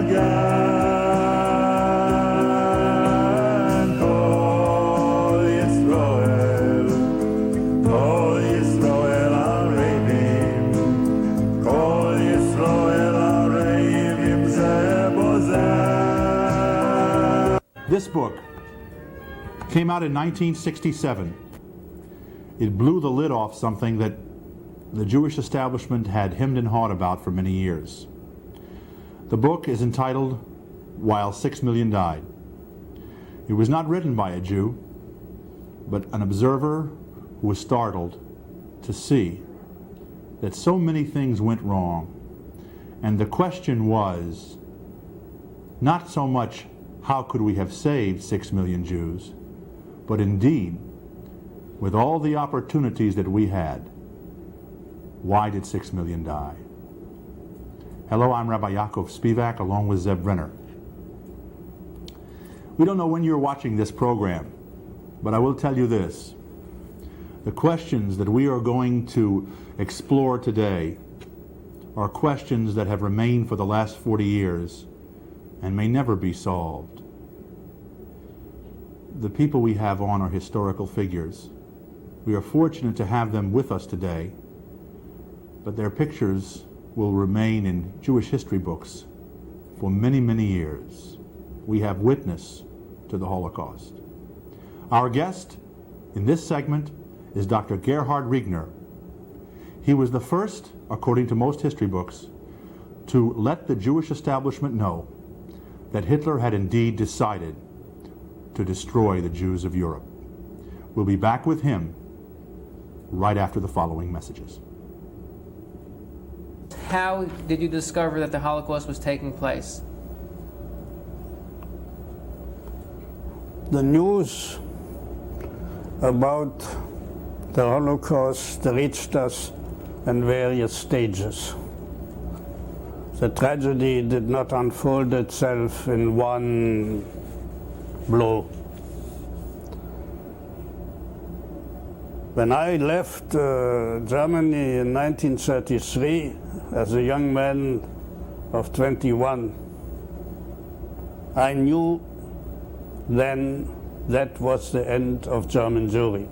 again. Kol Yisroel, Kol Yisroel Arevim, Kol Yisroel Arevim Ze Bozeh. This book came out in 1967. It blew the lid off something that the Jewish establishment had hemmed and hawed about for many years. The book is entitled While 6 Million Died. It was not written by a Jew, but an observer who was startled to see that so many things went wrong. And the question was not so much how could we have saved 6 million Jews, but indeed, with all the opportunities that we had, why did 6 million die? Hello, I'm Rabbi Yaakov Spivak along with Zeb Renner. We don't know when you're watching this program, but I will tell you this. The questions that we are going to explore today are questions that have remained for the last 40 years and may never be solved. The people we have on are historical figures. We are fortunate to have them with us today, but their pictures will remain in Jewish history books for many, many years. We have witness to the Holocaust. Our guest in this segment is Dr. Gerhart Riegner. He was the first, according to most history books, to let the Jewish establishment know that Hitler had indeed decided to destroy the Jews of Europe. We'll be back with him right after the following messages. How did you discover that the Holocaust was taking place? The news about the Holocaust reached us in various stages. The tragedy did not unfold itself in one blow. When I left Germany in 1933, as a young man of 21, I knew then that was the end of German Jewry.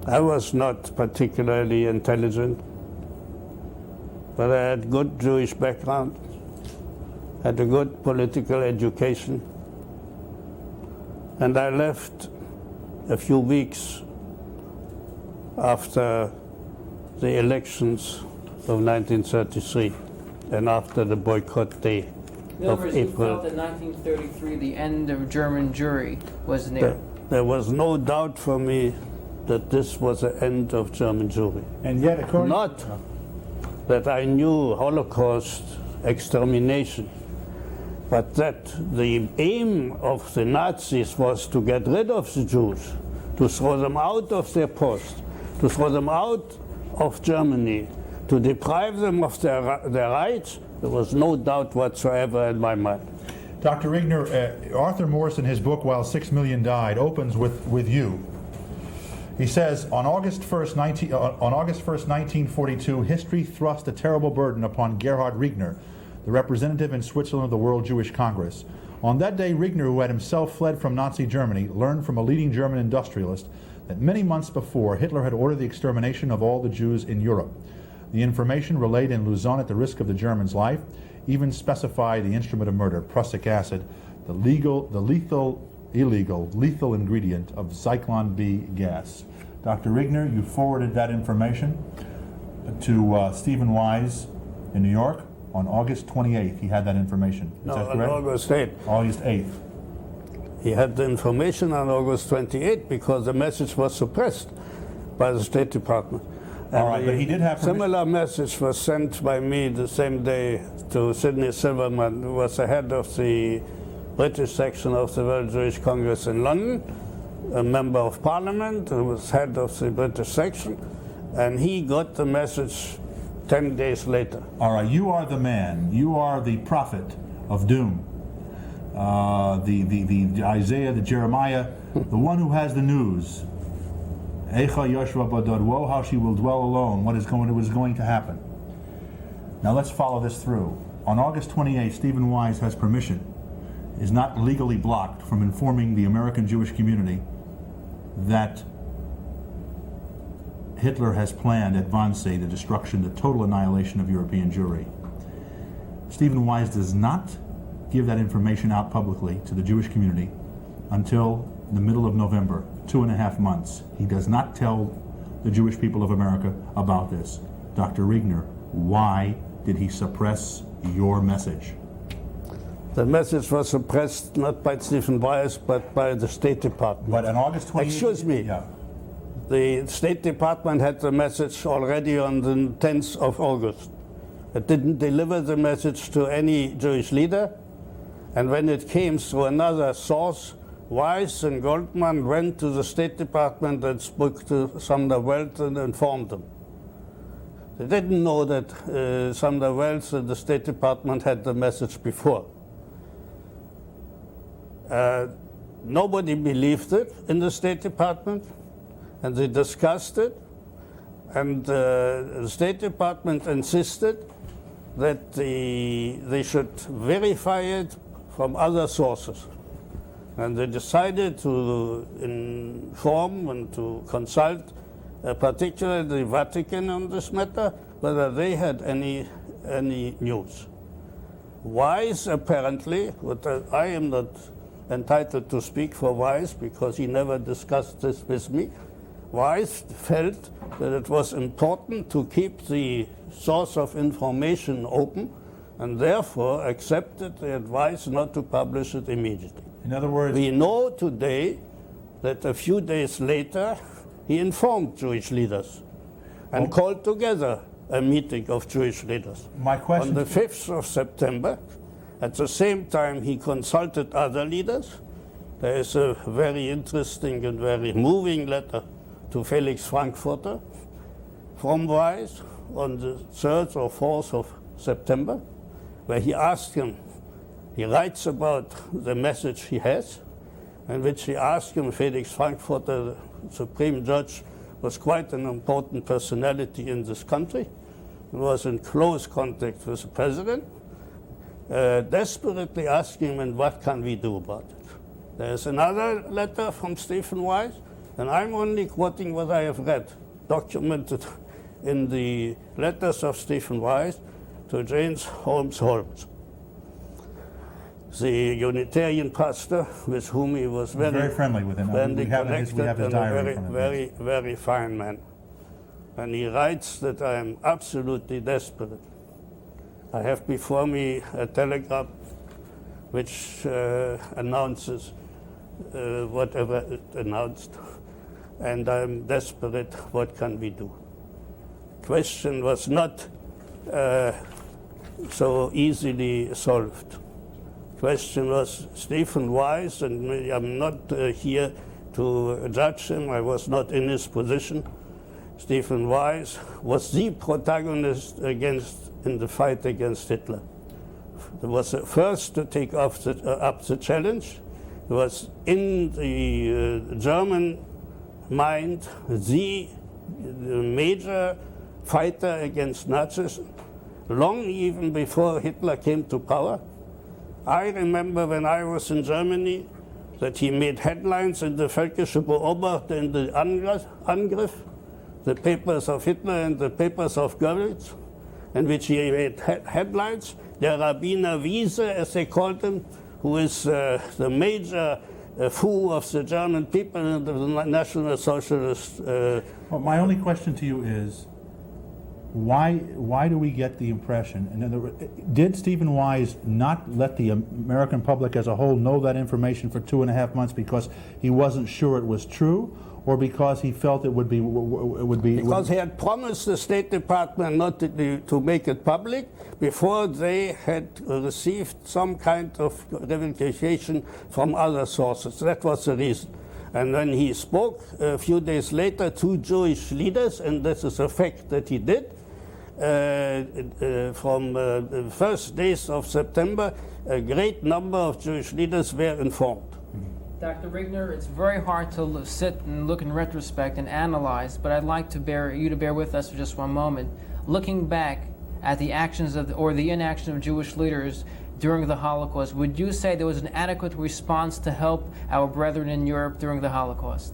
I was not particularly intelligent, but I had good Jewish background, had a good political education, and I left a few weeks after the elections of 1933 and after the boycott day of April. You felt that 1933, the end of German Jewry, was near. There was no doubt for me that this was the end of German Jewry. And yet, according Not that I knew Holocaust extermination, but that the aim of the Nazis was to get rid of the Jews, to throw them out of their post, to throw them out of Germany, to deprive them of their rights. There was no doubt whatsoever in my mind. Dr. Riegner, Arthur Morris in his book, While 6 Million Died, opens with you. He says, on August 1st, 1942, history thrust a terrible burden upon Gerhart Riegner, the representative in Switzerland of the World Jewish Congress. On that day, Riegner, who had himself fled from Nazi Germany, learned from a leading German industrialist that many months before, Hitler had ordered the extermination of all the Jews in Europe. The information relayed in Lausanne at the risk of the German's life even specified the instrument of murder, prussic acid, the lethal ingredient of Zyklon B gas. Dr. Riegner, you forwarded that information to Stephen Wise in New York on August 28th. He had that information. Is that correct? On August 8th. August 8th. He had the information on August 28th because the message was suppressed by the State Department. And all right, but he did have permission. Similar message was sent by me the same day to Sidney Silverman, who was the head of the British section of the World Jewish Congress in London, a member of parliament who was head of the British section, and he got the message 10 days later. All right, you are the man, you are the prophet of doom, the Isaiah, the Jeremiah, the one who has the news. Eicha Yoshua Badod, woe how she will dwell alone, what is going to happen. Now let's follow this through. On August 28, Stephen Wise has permission, is not legally blocked from informing the American Jewish community that Hitler has planned at Wannsee the destruction, the total annihilation of European Jewry. Stephen Wise does not give that information out publicly to the Jewish community until the middle of November, 2.5 months. He does not tell the Jewish people of America about this. Dr. Riegner, why did he suppress your message? The message was suppressed not by Stephen Wise, but by the State Department. But on August 28th... Excuse me. Yeah. The State Department had the message already on the 10th of August. It didn't deliver the message to any Jewish leader. And when it came through another source, Wise and Goldman went to the State Department and spoke to Sumner Welles and informed them. They didn't know that Sumner Welles and the State Department had the message before. Nobody believed it in the State Department, and they discussed it, and the State Department insisted that they should verify it from other sources. And they decided to inform and to consult, particularly the Vatican on this matter, whether they had any news. Wise, apparently, I am not entitled to speak for Wise because he never discussed this with me. Wise felt that it was important to keep the source of information open and therefore accepted the advice not to publish it immediately. In other words... We know today that a few days later he informed Jewish leaders and called together a meeting of Jewish leaders. My question... On the 5th of September, at the same time he consulted other leaders. There is a very interesting and very moving letter to Felix Frankfurter from Wise on the 3rd or 4th of September, where he asked him, he writes about the message he has, in which he asked him, Felix Frankfurter, the Supreme Judge, was quite an important personality in this country. He was in close contact with the President, desperately asking him, and what can we do about it? There's another letter from Stephen Wise, and I'm only quoting what I have read, documented in the letters of Stephen Wise to James Holmes Holmes, the Unitarian pastor with whom he was very friendly with him. Friendly, we have connected, his and diary a very fine man. And he writes that I am absolutely desperate. I have before me a telegram which announces whatever it announced, and I'm desperate. What can we do? Question was not so easily solved. Question was Stephen Wise, and I'm not here to judge him. I was not in his position. Stephen Wise was the protagonist in the fight against Hitler. He was the first to take up the challenge. He was in the German mind the major fighter against Nazism, long even before Hitler came to power. I remember when I was in Germany that he made headlines in the Völkische Beobachter, in the Angriff, the papers of Hitler and the papers of Goebbels, in which he made headlines. Der Rabbiner Wiese, as they called him, who is the major fool of the German people and the National Socialist. Well, my only question to you is, why do we get the impression, and did Stephen Wise not let the American public as a whole know that information for 2.5 months because he wasn't sure it was true, or because he felt it would be? Because he had promised the State Department not to make it public before they had received some kind of revelation from other sources. That was the reason. And when he spoke a few days later to Jewish leaders, and this is a fact that he did, from the first days of September, a great number of Jewish leaders were informed. Dr. Riegner, it's very hard to sit and look in retrospect and analyze, but I'd like to you to bear with us for just one moment. Looking back at the actions of or the inaction of Jewish leaders during the Holocaust, would you say there was an adequate response to help our brethren in Europe during the Holocaust?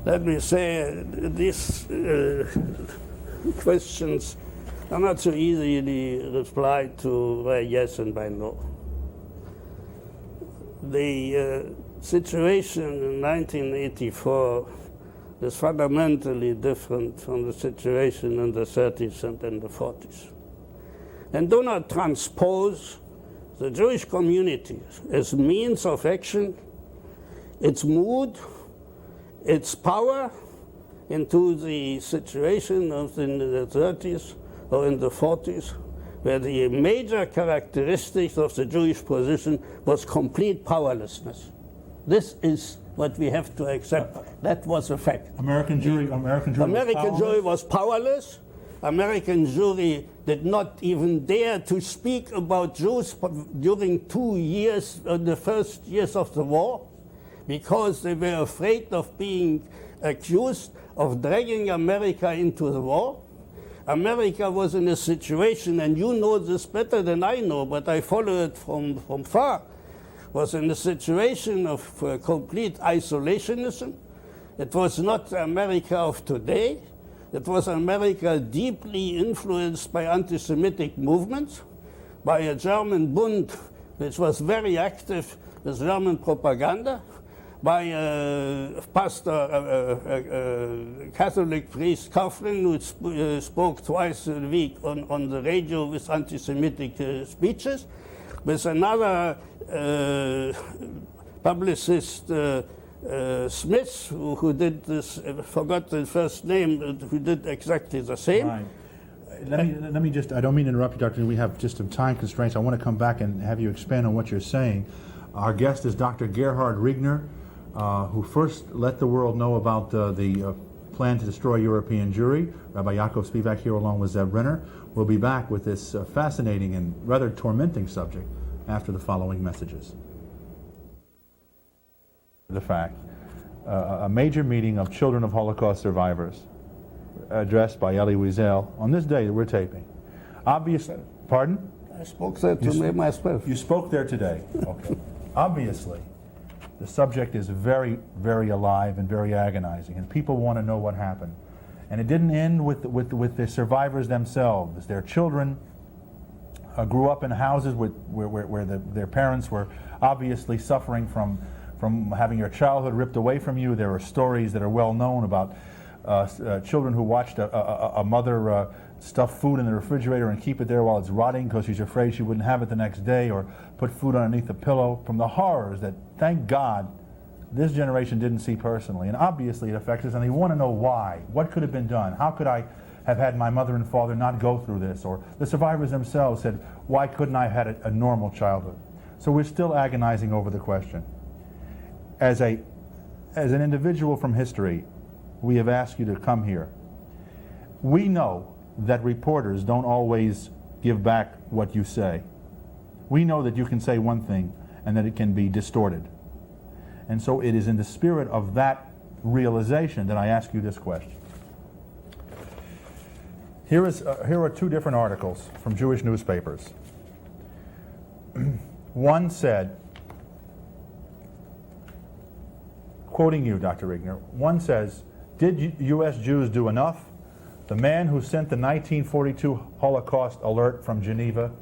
Let me say, these questions are not so easily replied to by yes and by no. The situation in 1984 is fundamentally different from the situation in the 30s and in the 40s. And do not transpose the Jewish community as means of action, its mood, its power, into the situation of in the 30s or in the 40s, where the major characteristics of the Jewish position was complete powerlessness. This is what we have to accept. That was a fact. American Jewry was powerless. American Jewry did not even dare to speak about Jews during 2 years, the first years of the war, because they were afraid of being accused of dragging America into the war. America was in a situation, and you know this better than I know, but I follow it from far, was in a situation of complete isolationism. It was not America of today. It was America deeply influenced by anti-Semitic movements, by a German Bund which was very active with German propaganda, by a Catholic priest, Coughlin, who spoke twice a week on the radio with anti-Semitic speeches, with another publicist, Smith, who did this, forgot the first name, who did exactly the same. Right. Let me just, I don't mean to interrupt you, Doctor. We have just some time constraints. I want to come back and have you expand on what you're saying. Our guest is Dr. Gerhart Riegner, who first let the world know about the plan to destroy European Jewry. Rabbi Yaakov Spivak here along with Zeb Renner. We'll be back with this fascinating and rather tormenting subject after the following messages. The fact, a major meeting of children of Holocaust survivors addressed by Elie Wiesel on this day that we're taping. Obviously, pardon? I spoke there today myself. You spoke there today, okay. Obviously, the subject is very, very alive and very agonizing, and people want to know what happened. And it didn't end with the survivors themselves. Their children grew up in houses where their parents were obviously suffering from having your childhood ripped away from you. There are stories that are well known about children who watched a mother stuff food in the refrigerator and keep it there while it's rotting because she's afraid she wouldn't have it the next day, or put food underneath the pillow, from the horrors that, thank God, this generation didn't see personally. And obviously it affects us, and they want to know why. What could have been done? How could I have had my mother and father not go through this? Or the survivors themselves said, why couldn't I have had a normal childhood? So we're still agonizing over the question. As an individual from history, we have asked you to come here. We know that reporters don't always give back what you say. We know that you can say one thing and that it can be distorted. And so it is in the spirit of that realization that I ask you this question. Here are two different articles from Jewish newspapers. One said, quoting you, Dr. Riegner, one says, did U.S. Jews do enough? The man who sent the 1942 Holocaust alert from Geneva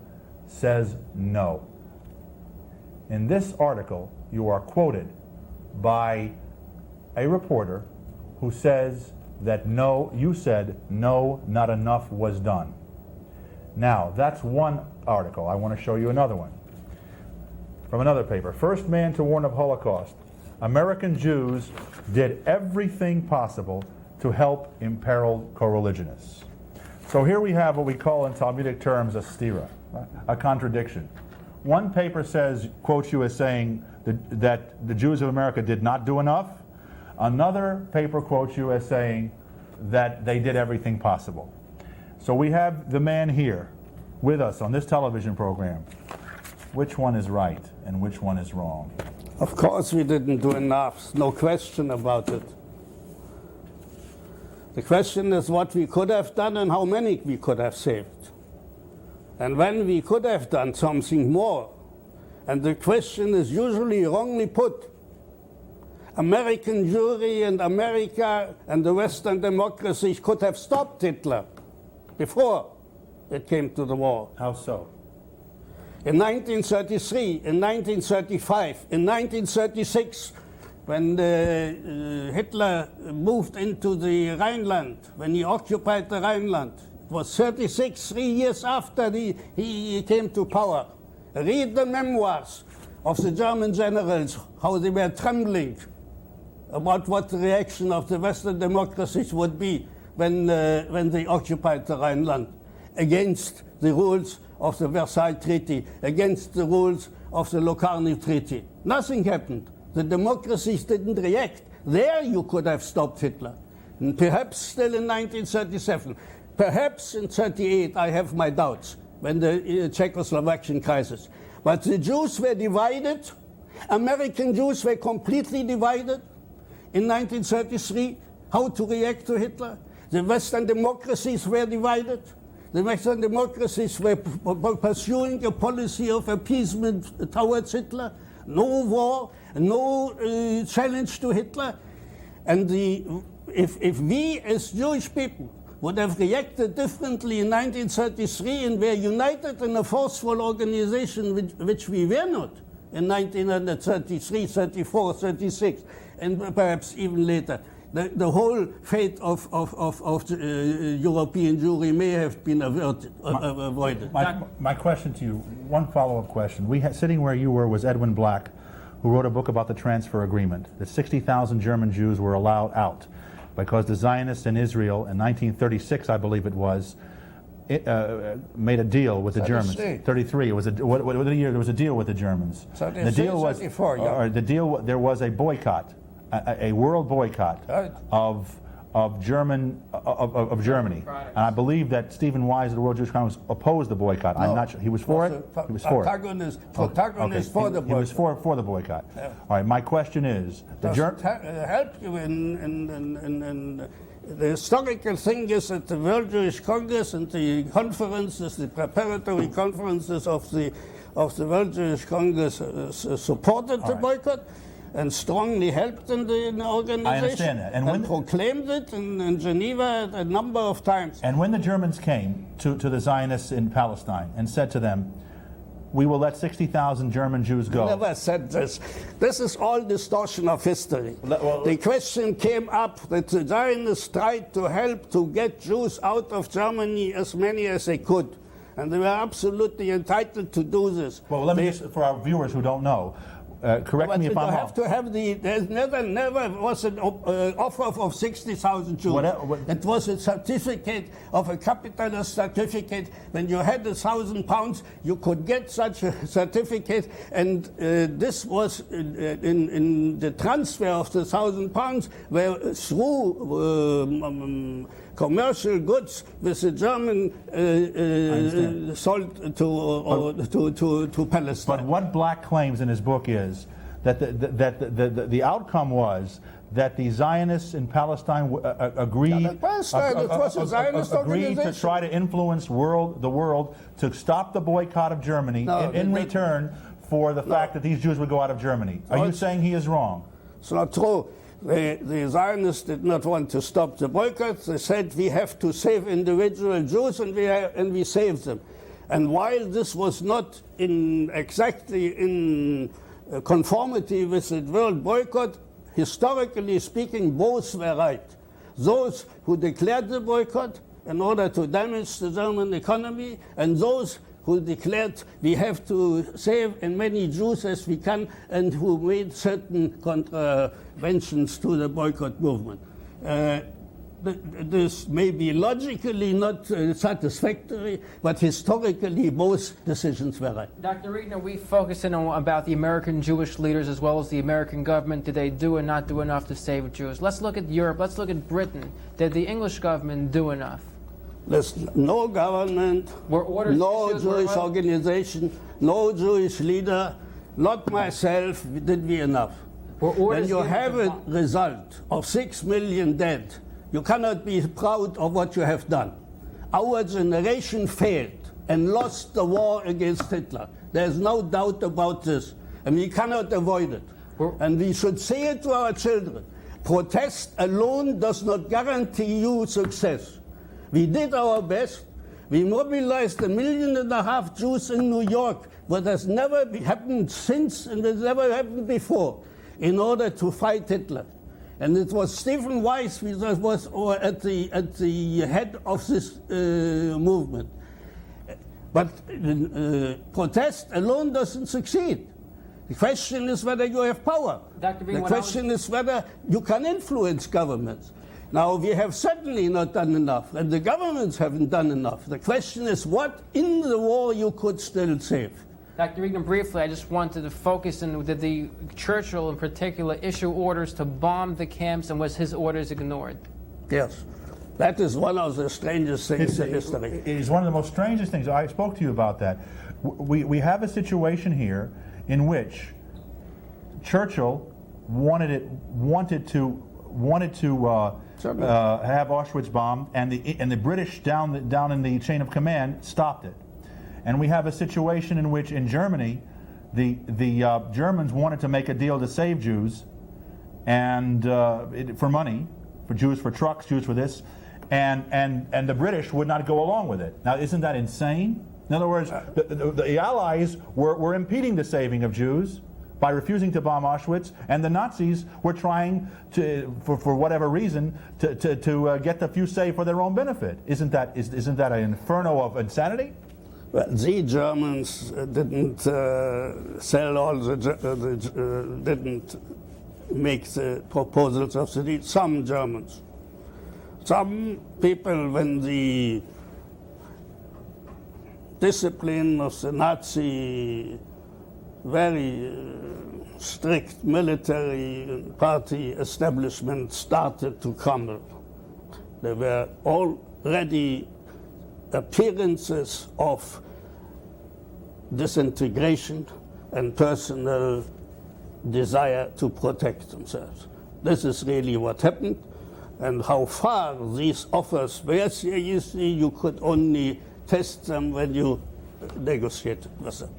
says no. In this article, you are quoted by a reporter who says that no, you said no, not enough was done. Now, that's one article. I want to show you another one from another paper. First man to warn of Holocaust. American Jews did everything possible to help imperiled co-religionists. So here we have what we call in Talmudic terms a stira, a contradiction. One paper says, quotes you as saying that the Jews of America did not do enough. Another paper quotes you as saying that they did everything possible. So we have the man here with us on this television program. Which one is right and which one is wrong? Of course we didn't do enough, no question about it. The question is what we could have done and how many we could have saved. And when we could have done something more, and the question is usually wrongly put, American Jewry and America and the Western democracies could have stopped Hitler before it came to the war. How so? In 1933, in 1935, in 1936, when Hitler moved into the Rhineland, when he occupied the Rhineland, it was 36, 3 years after he came to power. Read the memoirs of the German generals, how they were trembling about what the reaction of the Western democracies would be when they occupied the Rhineland, against the rules of the Versailles Treaty, against the rules of the Locarno Treaty. Nothing happened. The democracies didn't react. There you could have stopped Hitler. And perhaps still in 1937. Perhaps in 1938, I have my doubts, when the Czechoslovakian crisis. But the Jews were divided. American Jews were completely divided in 1933, how to react to Hitler. The Western democracies were divided. The Western democracies were pursuing a policy of appeasement towards Hitler. No war, no challenge to Hitler. And if we as Jewish people would have reacted differently in 1933 and were united in a forceful organization which we were not in 1933, 34, 36, and perhaps even later, the whole fate of European Jewry may have been avoided. My question to you, one follow-up question. Sitting where you were was Edwin Black, who wrote a book about the transfer agreement, that 60,000 German Jews were allowed out because the Zionists in Israel in 1936, I believe it was, made a deal with the Germans. 33. It was what year? There was a deal with the Germans. The deal was 34, yeah. There was a boycott, a world boycott of Germany, and I believe that Stephen Wise of the World Jewish Congress opposed the boycott. I'm not sure. He was for it. He was for it. Protagonist for the boycott. He was for the boycott. Yeah. All right. My question is, help you in the historical thing is that the World Jewish Congress and the conferences, the preparatory conferences of the World Jewish Congress supported the boycott and strongly helped in the organization. I understand that. And proclaimed it in Geneva a number of times. And when the Germans came to the Zionists in Palestine and said to them, we will let 60,000 German Jews go. I never said this. This is all distortion of history. The question came up that the Zionists tried to help to get Jews out of Germany, as many as they could. And they were absolutely entitled to do this. Well, let me just, for our viewers who don't know, correct me if I'm wrong. There's never was an offer of 60,000 Jews. It was a certificate of a capitalist certificate. When you had £1,000, you could get such a certificate, and this was in the transfer of the £1,000 were through commercial goods with the German sold to Palestine. But what Black claims in his book is that the outcome was that the Zionists in Palestine agreed to try to influence the world to stop the boycott of Germany in return for the fact that these Jews would go out of Germany. Are you saying he is wrong? It's not true. The Zionists did not want to stop the boycott. They said we have to save individual Jews, and we saved them. And while this was not exactly in conformity with the world boycott, historically speaking, both were right. Those who declared the boycott in order to damage the German economy, and those who declared we have to save as many Jews as we can, and who made certain contraventions to the boycott movement. This may be logically not satisfactory, but historically both decisions were right. Dr. Riegner, we focus in on about the American Jewish leaders as well as the American government. Did they do and not do enough to save Jews? Let's look at Europe. Let's look at Britain. Did the English government do enough? Listen, no government, no Jewish organization, no Jewish leader, not myself, did we enough. When you have a result of 6 million dead You cannot be proud of what you have done. Our generation failed and lost the war against Hitler. There's no doubt about this, and we cannot avoid it. And we should say it to our children. Protest alone does not guarantee you success. We did our best. We mobilized 1.5 million Jews in New York, what has never happened since and has never happened before, in order to fight Hitler. And it was Stephen Weiss who was at the head of this movement. But protest alone doesn't succeed. The question is whether you have power. Dr. Riegner, the question is whether you can influence governments. Now, we have certainly not done enough, and the governments haven't done enough. The question is what in the war you could still save. Dr. Riegner, briefly, I just wanted to focus on did the Churchill in particular issue orders to bomb the camps, and was his orders ignored? Yes. That is one of the strangest things in history. It is one of the most strangest things. I spoke to you about that. We have a situation here in which Churchill wanted to have Auschwitz bombed, and the British down in the chain of command stopped it. And we have a situation in which in Germany, the Germans wanted to make a deal to save Jews, and for money, for Jews for trucks, Jews for this, and the British would not go along with it. Now, isn't that insane? In other words, the Allies were impeding the saving of Jews by refusing to bomb Auschwitz, and the Nazis were trying to, for whatever reason, to get the few saved for their own benefit. Isn't that an inferno of insanity? Well, the Germans didn't sell all didn't make the proposals of the deal. Some Germans. Some people, when the discipline of the Nazi very strict military party establishment started to crumble, there were already appearances of disintegration and personal desire to protect themselves. This is really what happened, and how far these offers were seriously, you could only test them when you negotiated with them.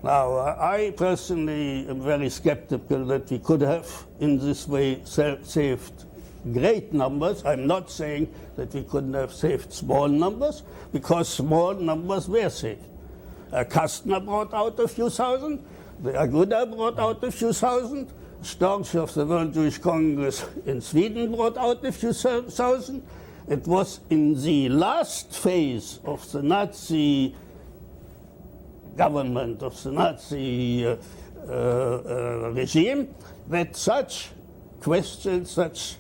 Now, I personally am very skeptical that we could have, in this way, saved great numbers. I'm not saying that we couldn't have saved small numbers, because small numbers were saved. Kastner brought out a few thousand, the Aguda brought out a few thousand, Storch of the World Jewish Congress in Sweden brought out a few thousand. It was in the last phase of the Nazi government, of the Nazi regime, that such questions, such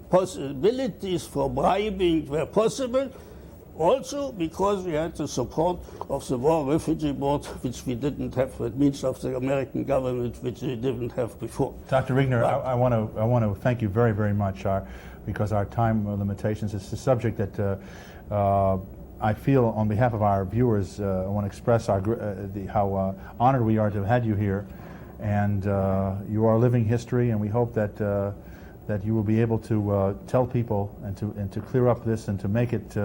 possibilities for bribing were possible, also because we had the support of the War Refugee Board, which we didn't have. It means of the American government, which we didn't have before. Dr. Riegner, I want to thank you very, very much, because our time limitations. It's a subject that I feel, on behalf of our viewers, I want to express how honored we are to have had you here, and you are living history, and we hope that that you will be able to tell people and to clear up this and to make it.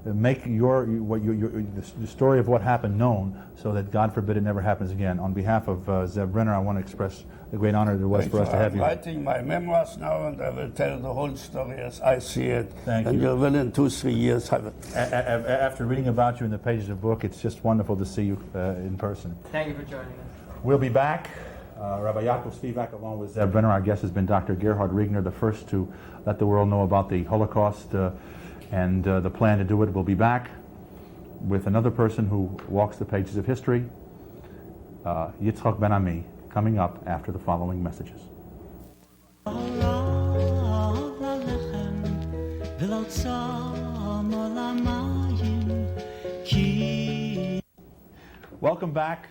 Make the story of what happened known, so that, God forbid, it never happens again. On behalf of Zev Brenner, I want to express the great honor it was for us to have you. I'm writing my memoirs now, and I will tell the whole story as I see it. Thank and you. you will in 2-3 years have it. After reading about you in the pages of the book, it's just wonderful to see you in person. Thank you for joining us. We'll be back. Rabbi Yaakov Spivak, along with Zev Brenner. Our guest has been Dr. Gerhart Riegner, the first to let the world know about the Holocaust and the plan to do it. We'll be back with another person who walks the pages of history, Yitzchak Ben Ami, coming up after the following messages. Welcome back.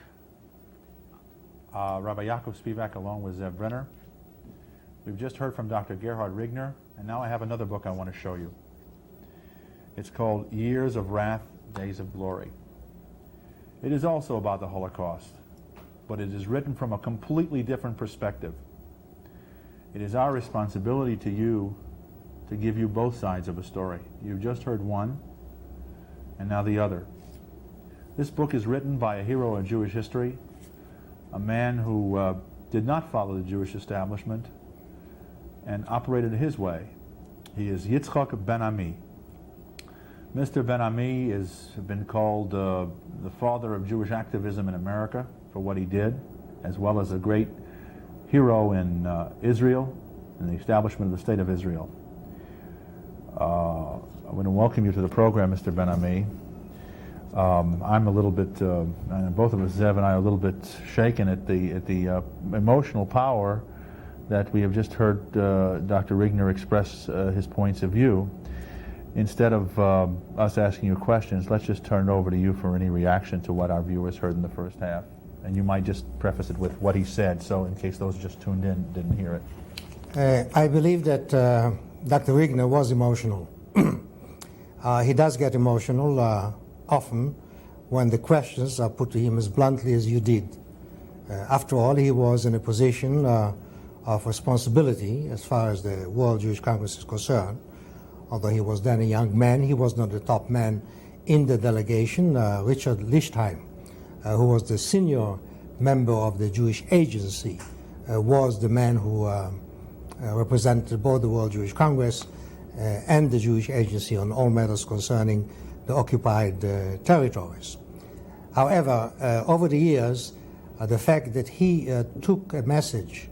Rabbi Yaakov Spivak along with Zev Brenner. We've just heard from Dr. Gerhart Riegner, and now I have another book I want to show you. It's called Years of Wrath, Days of Glory. It is also about the Holocaust, but it is written from a completely different perspective. It is our responsibility to you to give you both sides of a story. You've just heard one, and now the other. This book is written by a hero in Jewish history, a man who did not follow the Jewish establishment and operated his way. He is Yitzchak Ben Ami. Mr. Ben Ami has been called the father of Jewish activism in America for what he did, as well as a great hero in Israel, in the establishment of the State of Israel. I want to welcome you to the program, Mr. Ben Ami. I'm a little bit, and both of us, Zev and I, are a little bit shaken at the emotional power that we have just heard Dr. Riegner express his points of view. Instead of us asking you questions, let's just turn it over to you for any reaction to what our viewers heard in the first half. And you might just preface it with what he said, so in case those just tuned in didn't hear it. I believe that Dr. Riegner was emotional. He does get emotional often when the questions are put to him as bluntly as you did. After all, he was in a position of responsibility as far as the World Jewish Congress is concerned. Although he was then a young man, he was not the top man in the delegation. Richard Lichtheim, who was the senior member of the Jewish Agency, was the man who represented both the World Jewish Congress and the Jewish Agency on all matters concerning the occupied territories. However, over the years, the fact that he took a message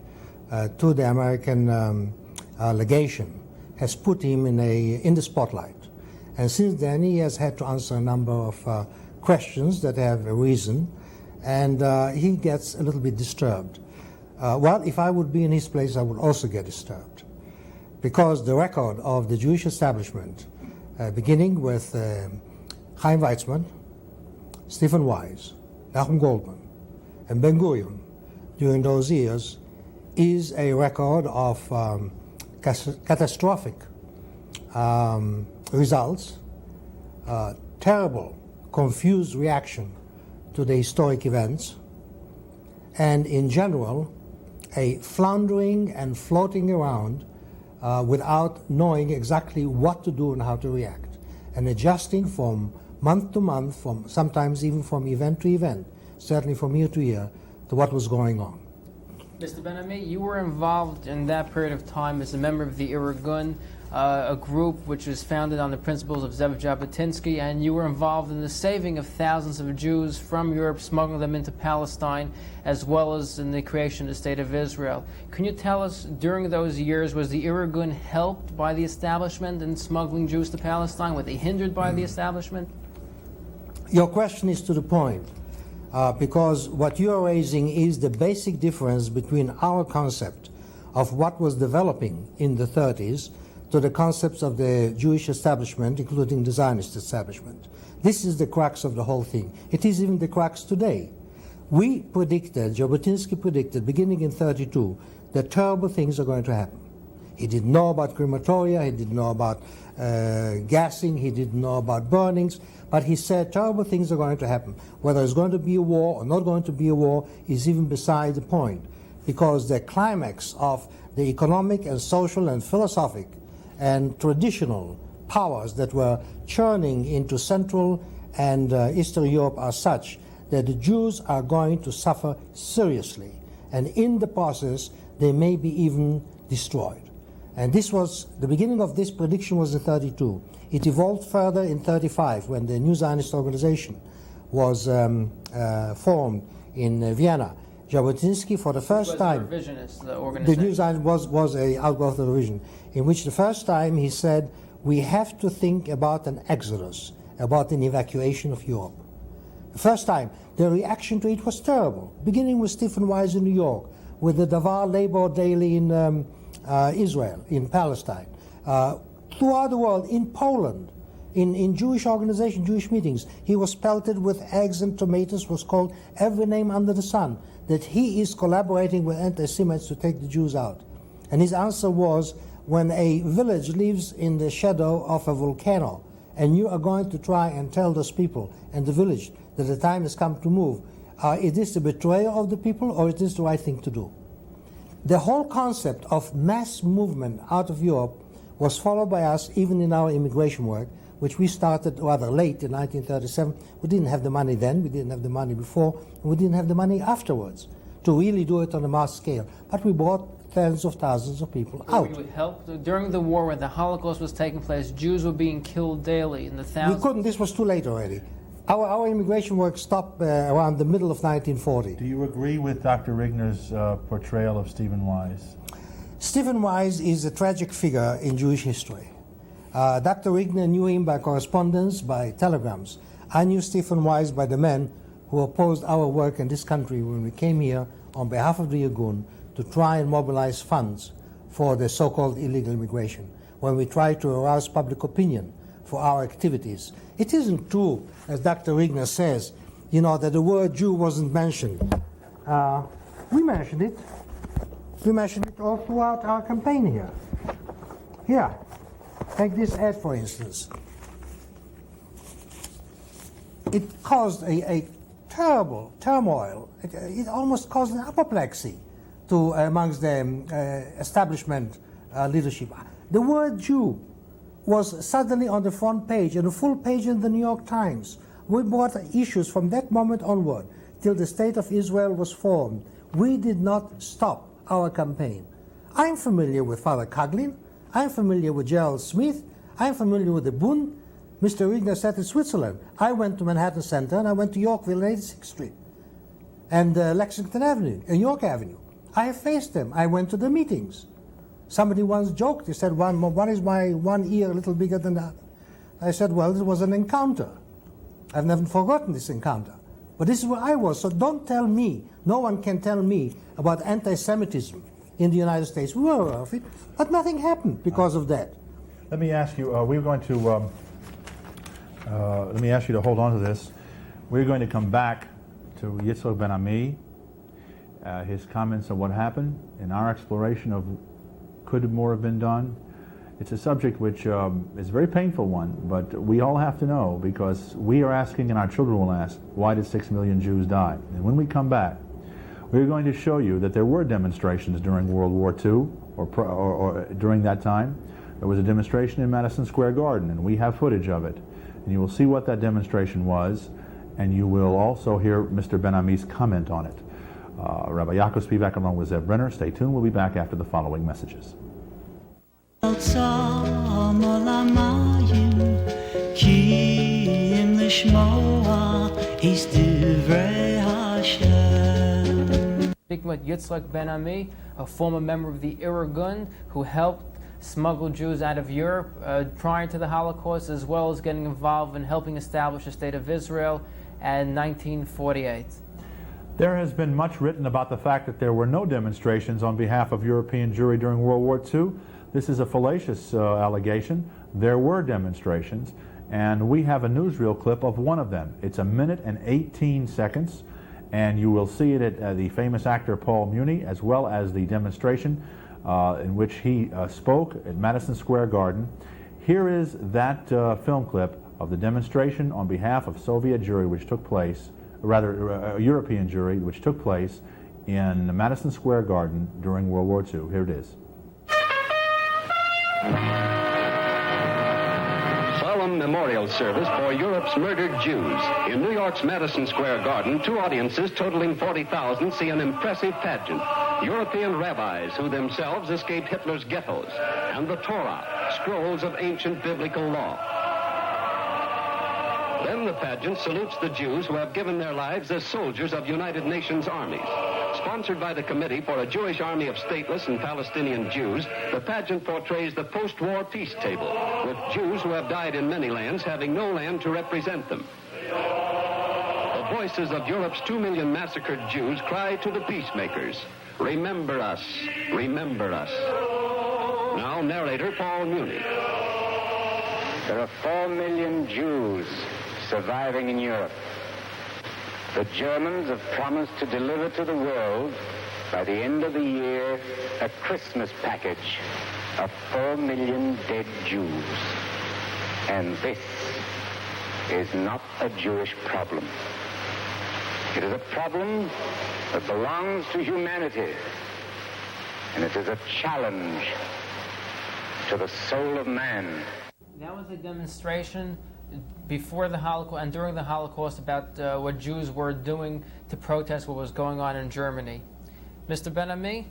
to the American legation has put him in the spotlight. And since then, he has had to answer a number of questions that have arisen, and he gets a little bit disturbed. Well, if I would be in his place, I would also get disturbed, because the record of the Jewish establishment, beginning with Chaim Weizmann, Stephen Wise, Nachum Goldman, and Ben Gurion during those years, is a record of catastrophic results, terrible, confused reaction to the historic events, and in general, a floundering and floating around without knowing exactly what to do and how to react, and adjusting from month to month, from sometimes even from event to event, certainly from year to year, to what was going on. Mr. Ben Ami, you were involved in that period of time as a member of the Irgun, a group which was founded on the principles of Zev Jabotinsky, and you were involved in the saving of thousands of Jews from Europe, smuggling them into Palestine, as well as in the creation of the State of Israel. Can you tell us, during those years, was the Irgun helped by the establishment in smuggling Jews to Palestine? Were they hindered by the establishment? Your question is to the point. Because what you are raising is the basic difference between our concept of what was developing in the 30s to the concepts of the Jewish establishment, including the Zionist establishment. This is the crux of the whole thing. It is even the crux today. We predicted, Jabotinsky predicted, beginning in 32, that terrible things are going to happen. He didn't know about crematoria, he didn't know about gassing, he didn't know about burnings, but he said terrible things are going to happen. Whether there's going to be a war or not going to be a war is even beside the point, because the climax of the economic and social and philosophic and traditional powers that were churning into Central and Eastern Europe are such that the Jews are going to suffer seriously, and in the process they may be even destroyed. And this was, the beginning of this prediction was in 32. It evolved further in 35 when the New Zionist organization was formed in Vienna. Jabotinsky, for the first time, the revisionist organization. the New Zionist was an outgrowth of the revision, in which the first time he said, we have to think about an exodus, about an evacuation of Europe. The first time, the reaction to it was terrible, beginning with Stephen Wise in New York, with the Davar Labor Daily in Israel, in Palestine, throughout the world, in Poland, in Jewish organizations, Jewish meetings. He was pelted with eggs and tomatoes, was called every name under the sun, that he is collaborating with anti-Semites to take the Jews out. And his answer was, when a village lives in the shadow of a volcano, and you are going to try and tell those people and the village that the time has come to move, is this the betrayal of the people, or is this the right thing to do? The whole concept of mass movement out of Europe was followed by us even in our immigration work, which we started rather late in 1937. We didn't have the money then, we didn't have the money before, and we didn't have the money afterwards to really do it on a mass scale. But we brought tens of thousands of people out. We would help. During the war when the Holocaust was taking place, Jews were being killed daily in the thousands. We couldn't, this was too late already. Our immigration work stopped around the middle of 1940. Do you agree with Dr. Riegner's portrayal of Stephen Wise? Stephen Wise is a tragic figure in Jewish history. Dr. Riegner knew him by correspondence, by telegrams. I knew Stephen Wise by the men who opposed our work in this country when we came here on behalf of the Irgun to try and mobilize funds for the so-called illegal immigration, when we tried to arouse public opinion for our activities. It isn't true, as Dr. Riegner says, that the word Jew wasn't mentioned. We mentioned it. We mentioned it all throughout our campaign here. Here, take this ad, for instance. It caused a terrible turmoil. It almost caused an apoplexy amongst the establishment leadership. The word Jew was suddenly on the front page and a full page in the New York Times. We brought issues from that moment onward till the State of Israel was formed. We did not stop our campaign. I'm familiar with Father Coughlin. I'm familiar with Gerald Smith. I'm familiar with the Bund. Mr. Riegner said in Switzerland. I went to Manhattan Center and I went to Yorkville and 86th Street and Lexington Avenue and York Avenue. I have faced them. I went to the meetings. Somebody once joked, he said, one is my one ear a little bigger than the other. I said, well, it was an encounter. I've never forgotten this encounter. But this is where I was, so don't tell me, no one can tell me about anti-Semitism in the United States. We were aware of it, but nothing happened because of that. Let me ask you, we're going to, let me ask you to hold on to this. We're going to come back to Yitzhak Ben-Ami, his comments on what happened in our exploration of could more have been done. It's a subject which is a very painful one, but we all have to know because we are asking and our children will ask, why did 6 million Jews die? And when we come back, we're going to show you that there were demonstrations during World War II or during that time. There was a demonstration in Madison Square Garden, and we have footage of it. And you will see what that demonstration was, and you will also hear Mr. Ben-Ami's comment on it. Rabbi Yaakov Spivak along with Zev Brenner. Stay tuned. We'll be back after the following messages. Speaking with Yitzhak Ben-Ami, a former member of the Irgun who helped smuggle Jews out of Europe prior to the Holocaust, as well as getting involved in helping establish the State of Israel in 1948. There has been much written about the fact that there were no demonstrations on behalf of European Jewry during World War II. This is a fallacious allegation. There were demonstrations, and we have a newsreel clip of one of them. It's 1 minute and 18 seconds, and you will see it at the famous actor Paul Muni, as well as the demonstration in which he spoke at Madison Square Garden. Here is that film clip of the demonstration on behalf of Soviet Jewry, which took place, rather European Jewry, which took place in Madison Square Garden during World War II. Here it is. Solemn memorial service for Europe's murdered Jews. In New York's Madison Square Garden, two audiences totaling 40,000 see an impressive pageant. European rabbis who themselves escaped Hitler's ghettos, and the Torah, scrolls of ancient biblical law. Then the pageant salutes the Jews who have given their lives as soldiers of United Nations armies. Sponsored by the Committee for a Jewish Army of Stateless and Palestinian Jews, the pageant portrays the post-war peace table, with Jews who have died in many lands having no land to represent them. The voices of Europe's 2 million massacred Jews cry to the peacemakers, "Remember us, remember us." Now narrator Paul Muni. There are 4 million Jews surviving in Europe. The Germans have promised to deliver to the world by the end of the year a Christmas package of 4 million dead Jews. And this is not a Jewish problem. It is a problem that belongs to humanity. And it is a challenge to to the soul of man. That was a demonstration before the Holocaust and during the Holocaust about what Jews were doing to protest what was going on in Germany. Mr. Ben-Ami,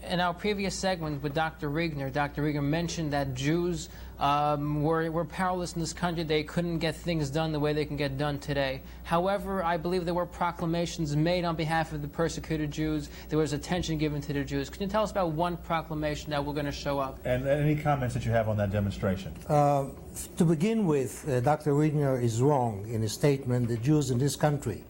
in our previous segment with Dr. Riegner mentioned that Jews were powerless in this country. They couldn't get things done the way they can get done today. However, I believe there were proclamations made on behalf of the persecuted Jews. There was attention given to the Jews. Can you tell us about one proclamation that we're going to show up? And any comments that you have on that demonstration? To begin with, Dr. Riegner is wrong in his statement that Jews in this country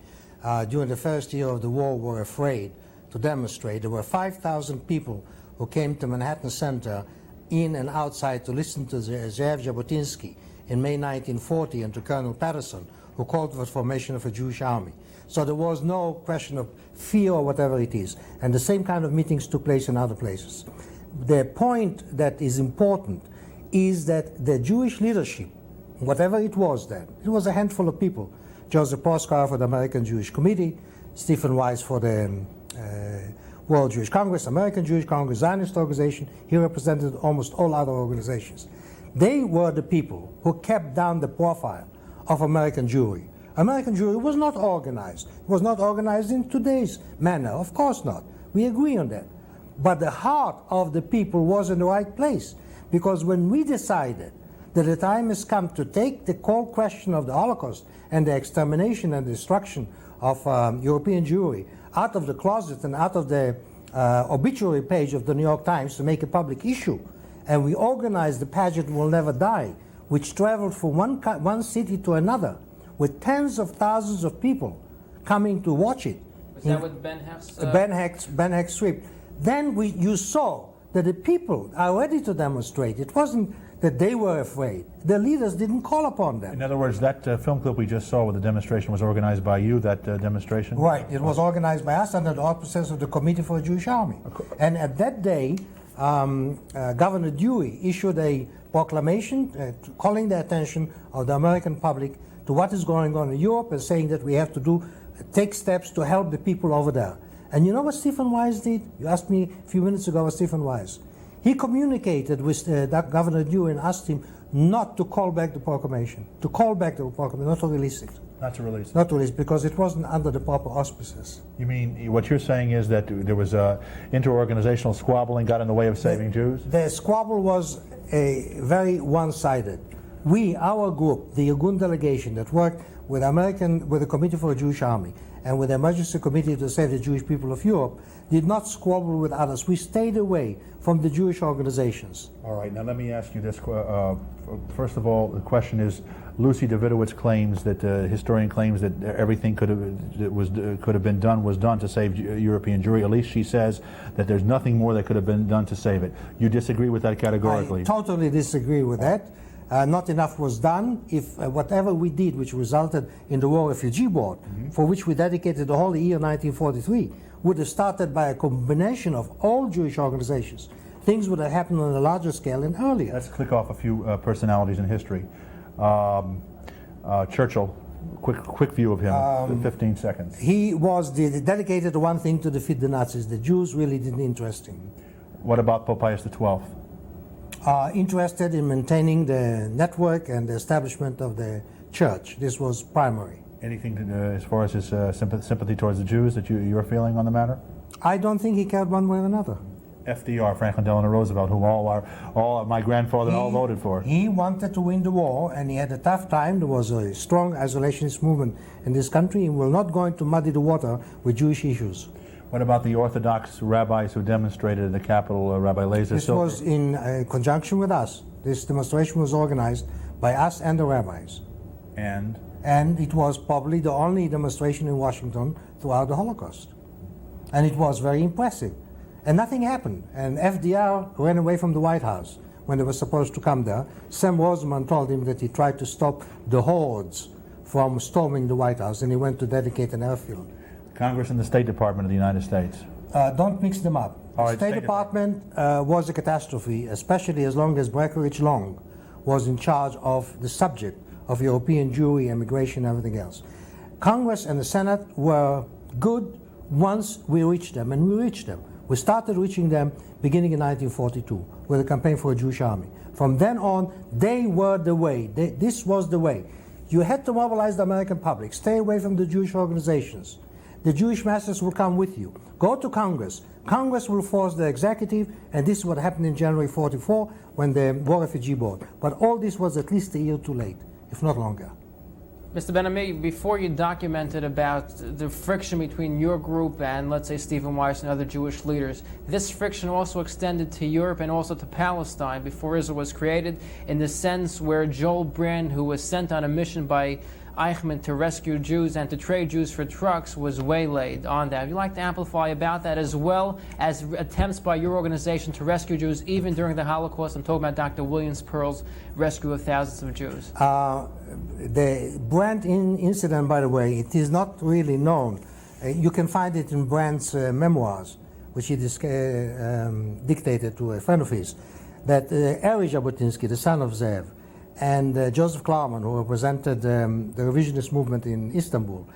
during the first year of the war were afraid to demonstrate. There were 5,000 people who came to Manhattan Center in and outside to listen to Zev Jabotinsky in May 1940 and to Colonel Patterson, who called for the formation of a Jewish army. So there was no question of fear or whatever it is. And the same kind of meetings took place in other places. The point that is important is that the Jewish leadership, whatever it was then, it was a handful of people. Joseph Poskar for the American Jewish Committee, Stephen Wise for the World Jewish Congress, American Jewish Congress, Zionist Organization. He represented almost all other organizations. They were the people who kept down the profile of American Jewry. American Jewry was not organized. It was not organized in today's manner. Of course not. We agree on that. But the heart of the people was in the right place. Because when we decided that the time has come to take the core question of the Holocaust and the extermination and destruction of European Jewry out of the closet and out of the obituary page of the New York Times to make a public issue, and we organized the pageant Will Never Die, which traveled from one city to another with tens of thousands of people coming to watch it. Was that with Ben Hecht's? Ben Hecht's script. Then you saw that the people are ready to demonstrate. It wasn't that they were afraid. The leaders didn't call upon them. In other words, that film clip we just saw with the demonstration was organized by you, that demonstration? Right. It was organized by us under the auspices of the Committee for a Jewish Army. And at that day, Governor Dewey issued a proclamation calling the attention of the American public to what is going on in Europe and saying that we have to take steps to help the people over there. And you know what Stephen Wise did? You asked me a few minutes ago about Stephen Wise. He communicated with Governor Dewey and asked him not to call back the proclamation, not to release it. Not to release it. Not to release, because it wasn't under the proper auspices. You mean, what you're saying is that there was inter-organizational squabbling got in the way of saving Jews? The squabble was very one-sided. Our group, the Irgun delegation that worked with the Committee for a Jewish Army and with the Emergency Committee to Save the Jewish People of Europe, did not squabble with others. We stayed away from the Jewish organizations. All right, now let me ask you this. First of all, the question is, Lucy Davidowitz claims that, historian claims that everything could have been done was done to save European Jewry. At least she says that there's nothing more that could have been done to save it. You disagree with that categorically? I totally disagree with that. Not enough was done. If whatever we did, which resulted in the War Refugee Board, for which we dedicated the whole year 1943, would have started by a combination of all Jewish organizations, things would have happened on a larger scale and earlier. Let's click off a few personalities in history. Churchill, quick view of him, 15 seconds. He was dedicated to one thing, to defeat the Nazis. The Jews really didn't interest him. What about Pope Pius XII? Interested in maintaining the network and the establishment of the church. This was primary. Anything as far as his sympathy towards the Jews that you're feeling on the matter? I don't think he cared one way or another. FDR, Franklin Delano Roosevelt, whom all my grandfather all voted for. He wanted to win the war, and he had a tough time. There was a strong isolationist movement in this country, and we're not going to muddy the water with Jewish issues. What about the Orthodox rabbis who demonstrated at the Capitol, Rabbi Lazer? This was in conjunction with us. This demonstration was organized by us and the rabbis. And it was probably the only demonstration in Washington throughout the Holocaust. And it was very impressive. And nothing happened. And FDR ran away from the White House when they were supposed to come there. Sam Rosenman told him that he tried to stop the hordes from storming the White House, and he went to dedicate an airfield. Congress and the State Department of the United States. Don't mix them up. The State Department was a catastrophe, especially as long as Breckinridge Long was in charge of the subject of European Jewry, immigration, and everything else. Congress and the Senate were good once we reached them, and we reached them. We started reaching them beginning in 1942 with a campaign for a Jewish army. From then on, they were the way. This was the way. You had to mobilize the American public. Stay away from the Jewish organizations. The Jewish masses will come with you. Go to Congress. Congress will force the executive, and this is what happened in January 44 when the War Refugee Board. But all this was at least a year too late, if not longer. Mr. Ben-Ami, before you documented about the friction between your group and, let's say, Stephen Weiss and other Jewish leaders, this friction also extended to Europe and also to Palestine before Israel was created, in the sense where Joel Brand, who was sent on a mission by Eichmann to rescue Jews and to trade Jews for trucks, was waylaid on that. Would you like to amplify about that, as well as attempts by your organization to rescue Jews even during the Holocaust? I'm talking about Dr. Williams Pearl's rescue of thousands of Jews. The Brandt incident, by the way, it is not really known. You can find it in Brandt's memoirs, which he dictated to a friend of his, that Eri Jabotinsky, the son of Zev, and Joseph Klarman, who represented the revisionist movement in Istanbul,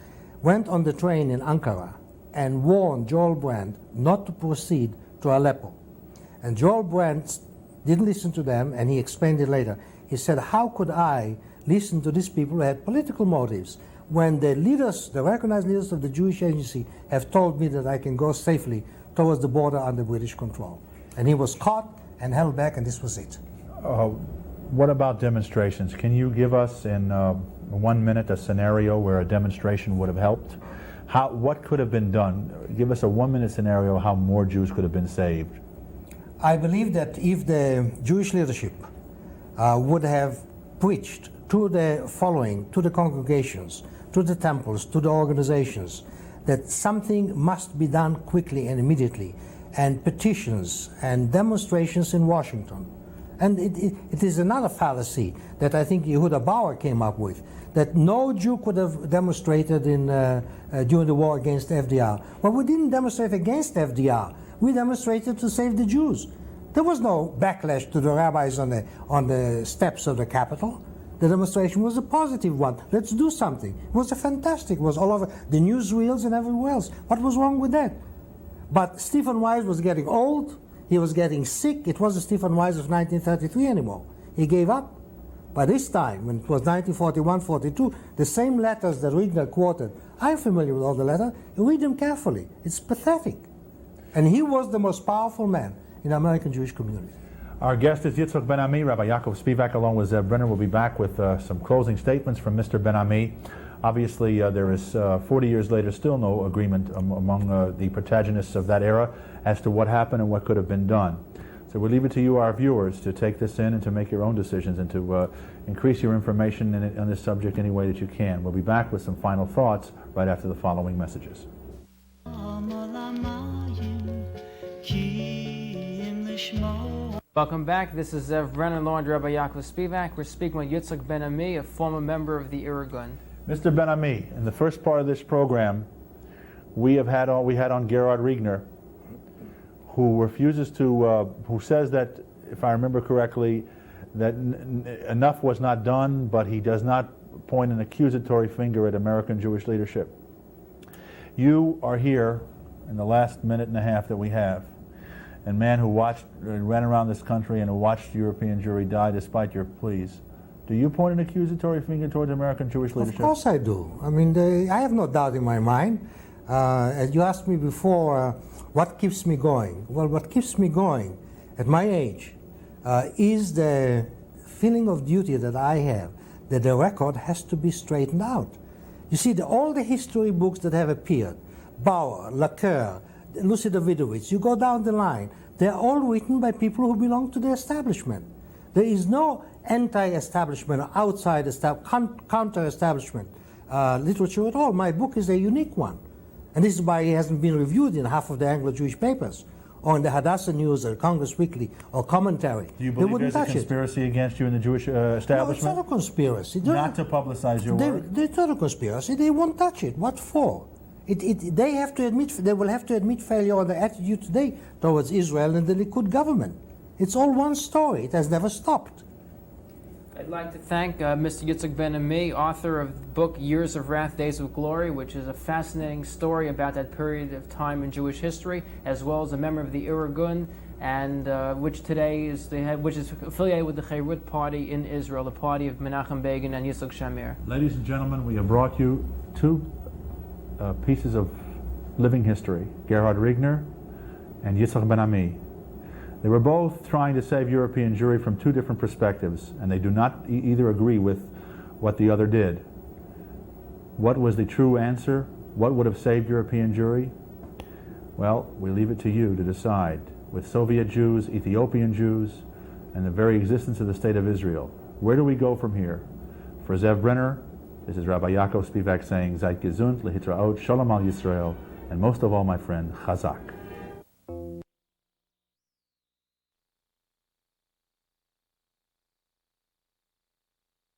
went on the train in Ankara and warned Joel Brandt not to proceed to Aleppo. And Joel Brandt didn't listen to them, and he explained it later. He said, how could I listen to these people who had political motives when the leaders, the recognized leaders of the Jewish Agency, have told me that I can go safely towards the border under British control? And he was caught and held back, and this was it. What about demonstrations? Can you give us in 1 minute a scenario where a demonstration would have helped? What could have been done? Give us a 1 minute scenario how more Jews could have been saved. I believe that if the Jewish leadership would have preached to the following, to the congregations, to the temples, to the organizations, that something must be done quickly and immediately, and petitions and demonstrations in Washington. And it is another fallacy that I think Yehuda Bauer came up with, that no Jew could have demonstrated during the war against FDR. Well, we didn't demonstrate against FDR. We demonstrated to save the Jews. There was no backlash to the rabbis on the steps of the Capitol. The demonstration was a positive one. Let's do something. It was fantastic. It was all over the newsreels and everywhere else. What was wrong with that? But Stephen Wise was getting old. He was getting sick. It wasn't Stephen Wise of 1933 anymore. He gave up. By this time, when it was 1941-42, the same letters that Riegner quoted, I'm familiar with all the letters. You read them carefully. It's pathetic. And he was the most powerful man in the American Jewish community. Our guest is Yitzhak Ben-Ami. Rabbi Yaakov Spivak, along with Zev Brenner, will be back with some closing statements from Mr. Ben-Ami. Obviously, there is 40 years later still no agreement among the protagonists of that era as to what happened and what could have been done. So we'll leave it to you, our viewers, to take this in and to make your own decisions and to increase your information on this subject any way that you can. We'll be back with some final thoughts right after the following messages. Welcome back. This is Zev Brenner, along with Rabbi Yaakov Spivak. We're speaking with Yitzhak Ben-Ami, a former member of the Irgun. Mr. Ben-Ami, in the first part of this program, we had on Gerhart Riegner, who refuses to, who says that, if I remember correctly, that enough was not done, but he does not point an accusatory finger at American Jewish leadership. You are here in the last minute and a half that we have, a man who ran around this country and who watched the European jury die despite your pleas. Do you point an accusatory finger towards American Jewish leadership? Of course I do. I mean, I have no doubt in my mind. As you asked me before, what keeps me going? Well, what keeps me going at my age is the feeling of duty that I have, that the record has to be straightened out. You see, all the history books that have appeared, Bauer, Lacour, Lucy Davidovich, you go down the line, they're all written by people who belong to the establishment. There is no anti-establishment or outside counter-establishment literature at all. My book is a unique one. And this is why it hasn't been reviewed in half of the Anglo-Jewish papers, or in the Hadassah News or Congress Weekly or commentary. Do you believe there's a conspiracy against you in the Jewish establishment? No, it's not a conspiracy. Not to publicize your work? It's not a conspiracy. They won't touch it. What for? They have to admit. They will have to admit failure on the attitude today towards Israel and the Likud government. It's all one story. It has never stopped. I'd like to thank Mr. Yitzhak Ben-Ami, author of the book Years of Wrath, Days of Glory, which is a fascinating story about that period of time in Jewish history, as well as a member of the Irgun, and which today is which is affiliated with the Cherut Party in Israel, the party of Menachem Begin and Yitzhak Shamir. Ladies and gentlemen, we have brought you two pieces of living history, Gerhart Riegner and Yitzhak Ben-Ami. They were both trying to save European Jewry from two different perspectives, and they do not either agree with what the other did. What was the true answer? What would have saved European Jewry? Well, we leave it to you to decide. With Soviet Jews, Ethiopian Jews, and the very existence of the State of Israel, where do we go from here? For Zev Brenner, this is Rabbi Yaakov Spivak saying, Seid gesund, lehitraot, shalom al Yisrael, and most of all, my friend, Chazak.